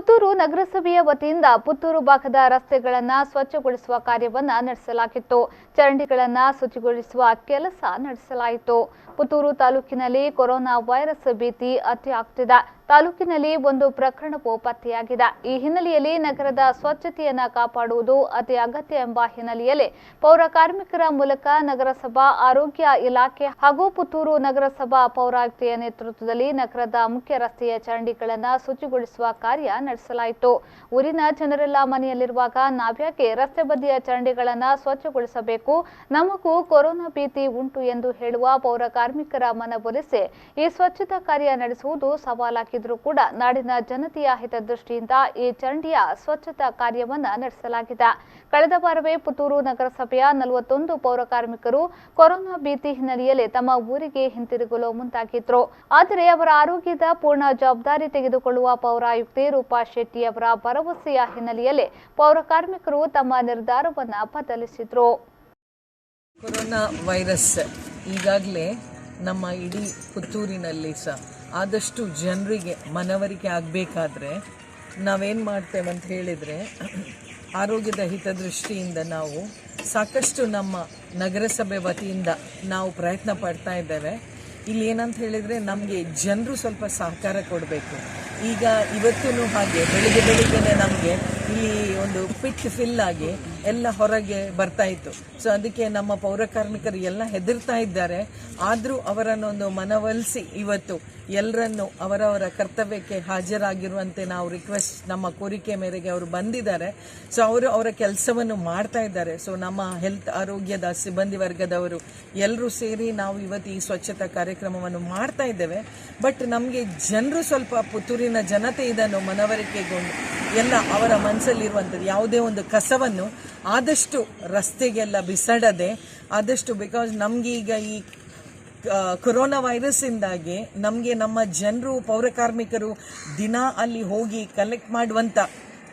ಪುತ್ತೂರು ನಗರಸಭೆಯ ವತಿಯಿಂದ ಪುತ್ತೂರು ಭಾಗದ ರಸ್ತೆಗಳನ್ನು ಸ್ವಚ್ಛಗೊಳಿಸುವ ಕಾರ್ಯವನ್ನು ನಡೆಸಲಾಗಿತ್ತು. ಚರಂಡಿಗಳನ್ನು ಶುಚಿಗೊಳಿಸುವ ಕೆಲಸ ನಡೆಸಲಾಯಿತು. ಪುತ್ತೂರು ತಾಲೂಕಿನಲ್ಲಿ ಕೊರೋನಾ ವೈರಸ್ ಭೀತಿ ಅತಿಯಾಗುತ್ತಿದೆ. ತಾಲೂಕಿನಲ್ಲಿ ಒಂದು ಪ್ರಕರಣವು ಪತ್ತೆಯಾಗಿದೆ. ಈ ಹಿನ್ನೆಲೆಯಲ್ಲಿ ನಗರದ ಸ್ವಚ್ಛತೆಯನ್ನು ಕಾಪಾಡುವುದು ಅತಿ ಅಗತ್ಯ ಎಂಬ ಹಿನ್ನೆಲೆಯಲ್ಲಿ ಪೌರ ಕಾರ್ಮಿಕರ ಮೂಲಕ ನಗರಸಭಾ ಆರೋಗ್ಯ ಇಲಾಖೆ ಹಾಗೂ ಪುತ್ತೂರು ನಗರಸಭಾ ಪೌರಾಯುಕ್ತೆಯ ನೇತೃತ್ವದಲ್ಲಿ ನಗರದ ಮುಖ್ಯ ರಸ್ತೆಯ ಚರಂಡಿಗಳನ್ನು ಶುಚಿಗೊಳಿಸುವ ಕಾರ್ಯ ನಡೆಸಲಾಯಿತು. ಊರಿನ ಜನರೆಲ್ಲ ಮನೆಯಲ್ಲಿರುವಾಗ ನಾವ್ಯಾಕೆ ರಸ್ತೆ ಬದಿಯ ಚರಂಡಿಗಳನ್ನು ಸ್ವಚ್ಛಗೊಳಿಸಬೇಕು, ನಮಗೂ ಕೊರೋನಾ ಭೀತಿ ಉಂಟು ಎಂದು ಹೇಳುವ ಪೌರ ಕಾರ್ಮಿಕರ ಮನವೊಲಿಸಿ ಈ ಸ್ವಚ್ಛತಾ ಕಾರ್ಯ ನಡೆಸುವುದು ಸವಾಲಾಗಿದ್ದರೂ ಕೂಡ ನಾಡಿನ ಜನತೆಯ ಹಿತದೃಷ್ಟಿಯಿಂದ ಈ ಚರಂಡಿಯ ಸ್ವಚ್ಛತಾ ಕಾರ್ಯವನ್ನು ನಡೆಸಲಾಗಿದೆ. ಕಳೆದ ವಾರವೇ ಪುತ್ತೂರು ನಗರಸಭೆಯ 41 ಪೌರ ಕಾರ್ಮಿಕರು ಕೊರೋನಾ ಭೀತಿ ಹಿನ್ನೆಲೆಯಲ್ಲಿ ತಮ್ಮ ಊರಿಗೆ ಹಿಂತಿರುಗಲು ಮುಂದಾಗಿದ್ರು. ಆದರೆ ಅವರ ಆರೋಗ್ಯದ ಪೂರ್ಣ ಜವಾಬ್ದಾರಿ ತೆಗೆದುಕೊಳ್ಳುವ ಪೌರಾಯುಕ್ತೆ ರೂಪಾ ಶೆಟ್ಟಿ ಅವರ ಭರವಸೆಯ ಹಿನ್ನೆಲೆಯಲ್ಲಿ ಪೌರ ಕಾರ್ಮಿಕರು ತಮ್ಮ ನಿರ್ಧಾರವನ್ನು ಬದಲಿಸಿದ್ರು. ಕೊರೋನಾ ವೈರಸ್ ಈಗಾಗಲೇ ನಮ್ಮ ಇಡೀ ಪುತ್ತೂರಿನಲ್ಲಿ ಸಹ ಆದಷ್ಟು ಜನರಿಗೆ ಮನವರಿಕೆ ಆಗಬೇಕಾದ್ರೆ ನಾವೇನು ಮಾಡ್ತೇವೆ ಅಂತ ಹೇಳಿದರೆ, ಆರೋಗ್ಯದ ಹಿತದೃಷ್ಟಿಯಿಂದ ನಾವು ಸಾಕಷ್ಟು ನಮ್ಮ ನಗರಸಭೆ ವತಿಯಿಂದ ನಾವು ಪ್ರಯತ್ನ ಪಡ್ತಾ ಇದ್ದೇವೆ. ಇಲ್ಲಿ ಏನಂತ ಹೇಳಿದರೆ, ನಮಗೆ ಜನರು ಸ್ವಲ್ಪ ಸಹಕಾರ ಕೊಡಬೇಕು. ಈಗ ಇವತ್ತೂ ಹಾಗೆ ಬೆಳಿಗ್ಗೆನೇ ನಮಗೆ ಇಲ್ಲಿ ಒಂದು ಪಿಟ್ ಫಿಲ್ ಆಗಿ ಎಲ್ಲ ಹೊರಗೆ ಬರ್ತಾ ಇತ್ತು. ಸೊ ಅದಕ್ಕೆ ನಮ್ಮ ಪೌರ ಕಾರ್ಮಿಕರು ಎಲ್ಲ ಹೆದರ್ತಾ ಇದ್ದಾರೆ. ಆದರೂ ಅವರನ್ನೊಂದು ಮನವೊಲಿಸಿ ಇವತ್ತು ಎಲ್ಲರನ್ನು ಅವರವರ ಕರ್ತವ್ಯಕ್ಕೆ ಹಾಜರಾಗಿರುವಂತೆ ನಾವು ನಮ್ಮ ಕೋರಿಕೆ ಮೇರೆಗೆ ಅವರು ಬಂದಿದ್ದಾರೆ. ಸೊ ಅವರು ಅವರ ಕೆಲಸವನ್ನು ಮಾಡ್ತಾ ಇದ್ದಾರೆ. ಸೊ ನಮ್ಮ ಹೆಲ್ತ್ ಆರೋಗ್ಯದ ಸಿಬ್ಬಂದಿ ವರ್ಗದವರು ಎಲ್ಲರೂ ಸೇರಿ ನಾವು ಇವತ್ತು ಈ ಸ್ವಚ್ಛತಾ ಕಾರ್ಯಕ್ರಮವನ್ನು ಮಾಡ್ತಾ ಇದ್ದೇವೆ. ಬಟ್ ನಮಗೆ ಜನರು ಸ್ವಲ್ಪ ಪುತ್ತೂರಿನ ಜನತೆ ಇದನ್ನು ಮನವರಿಕೆಗೊಂಡು ಎಲ್ಲ ಅವರ ಮನಸ್ಸಲ್ಲಿರುವಂಥದ್ದು ಯಾವುದೇ ಒಂದು ಕಸವನ್ನು ಆದಷ್ಟು ರಸ್ತೆಗೆಲ್ಲ ಬಿಸಾಡದೆ ಆದಷ್ಟು, ಬಿಕಾಸ್ ನಮಗೆ ಈಗ ಈ ಕೊರೋನಾ ವೈರಸ್ಸಿಂದಾಗಿ ನಮಗೆ ನಮ್ಮ ಜನರು ಪೌರ ಕಾರ್ಮಿಕರು ದಿನ ಅಲ್ಲಿ ಹೋಗಿ ಕಲೆಕ್ಟ್ ಮಾಡುವಂಥ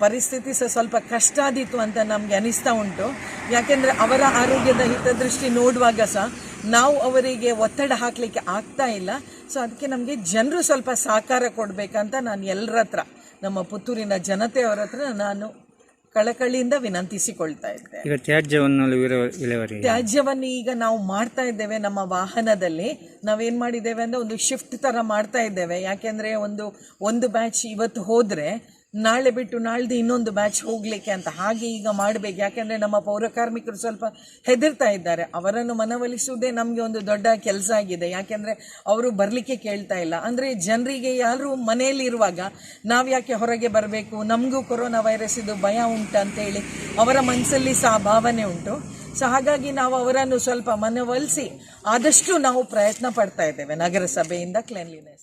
ಪರಿಸ್ಥಿತಿ ಸಹ ಸ್ವಲ್ಪ ಕಷ್ಟ ಆದೀತು ಅಂತ ನಮಗೆ ಅನಿಸ್ತಾ ಉಂಟು. ಯಾಕೆಂದರೆ ಅವರ ಆರೋಗ್ಯದ ಹಿತದೃಷ್ಟಿ ನೋಡುವಾಗ ಸಹ ನಾವು ಅವರಿಗೆ ಒತ್ತಡ ಹಾಕಲಿಕ್ಕೆ ಆಗ್ತಾ ಇಲ್ಲ. ಸೊ ಅದಕ್ಕೆ ನಮಗೆ ಜನರು ಸ್ವಲ್ಪ ಸಹಕಾರ ಕೊಡಬೇಕಂತ ನಾನು ಎಲ್ಲರ ಹತ್ರ, ನಮ್ಮ ಪುತ್ತೂರಿನ ಜನತೆಯವರ ಹತ್ರ ನಾನು ಕಳಕಳಿಯಿಂದ ವಿನಂತಿಸಿಕೊಳ್ತಾ ಇದ್ದೇನೆ. ಈಗ ತ್ಯಾಜ್ಯವನ್ನು ಈಗ ನಾವು ಮಾಡ್ತಾ ಇದ್ದೇವೆ. ನಮ್ಮ ವಾಹನದಲ್ಲಿ ನಾವೇನ್ ಮಾಡಿದ್ದೇವೆ ಅಂದ್ರೆ ಒಂದು ಶಿಫ್ಟ್ ತರ ಮಾಡ್ತಾ ಇದ್ದೇವೆ. ಯಾಕೆಂದ್ರೆ ಒಂದು ಬ್ಯಾಚ್ ಇವತ್ತು ಹೋದ್ರೆ ನಾಳೆ ಬಿಟ್ಟು ನಾಳ್ದು ಇನ್ನೊಂದು ಬ್ಯಾಚ್ ಹೋಗ್ಲಿಕ್ಕೆ ಅಂತ ಹಾಗೆ ಈಗ ಮಾಡಬೇಕು. ಯಾಕೆಂದ್ರೆ ನಮ್ಮ ಪೌರ ಕಾರ್ಮಿಕರು ಸ್ವಲ್ಪ ಹೆದರ್ತಾ ಇದ್ದಾರೆ. ಅವರನ್ನು ಮನವೊಲಿಸುವುದೇ ನಮಗೆ ಒಂದು ದೊಡ್ಡ ಕೆಲಸ ಆಗಿದೆ. ಯಾಕೆಂದ್ರೆ ಅವರು ಬರ್ಲಿಕ್ಕೆ ಕೇಳ್ತಾ ಇಲ್ಲ. ಅಂದ್ರೆ ಜನರಿಗೆ ಯಾರು ಮನೆಯಲ್ಲಿ ಇರುವಾಗ ನಾವು ಯಾಕೆ ಹೊರಗೆ ಬರಬೇಕು, ನಮಗೂ ಕೊರೋನಾ ವೈರಸ್ ಇದು ಭಯ ಉಂಟು ಅಂತೇಳಿ ಅವರ ಮನಸ್ಸಲ್ಲಿ ಸಹ ಭಾವನೆ ಉಂಟು. ಸೊ ಹಾಗಾಗಿ ನಾವು ಅವರನ್ನು ಸ್ವಲ್ಪ ಮನವೊಲಿಸಿ ಆದಷ್ಟು ನಾವು ಪ್ರಯತ್ನ ಪಡ್ತಾ ಇದ್ದೇವೆ ನಗರಸಭೆಯಿಂದ ಕ್ಲೀನ್ಲಿನೆಸ್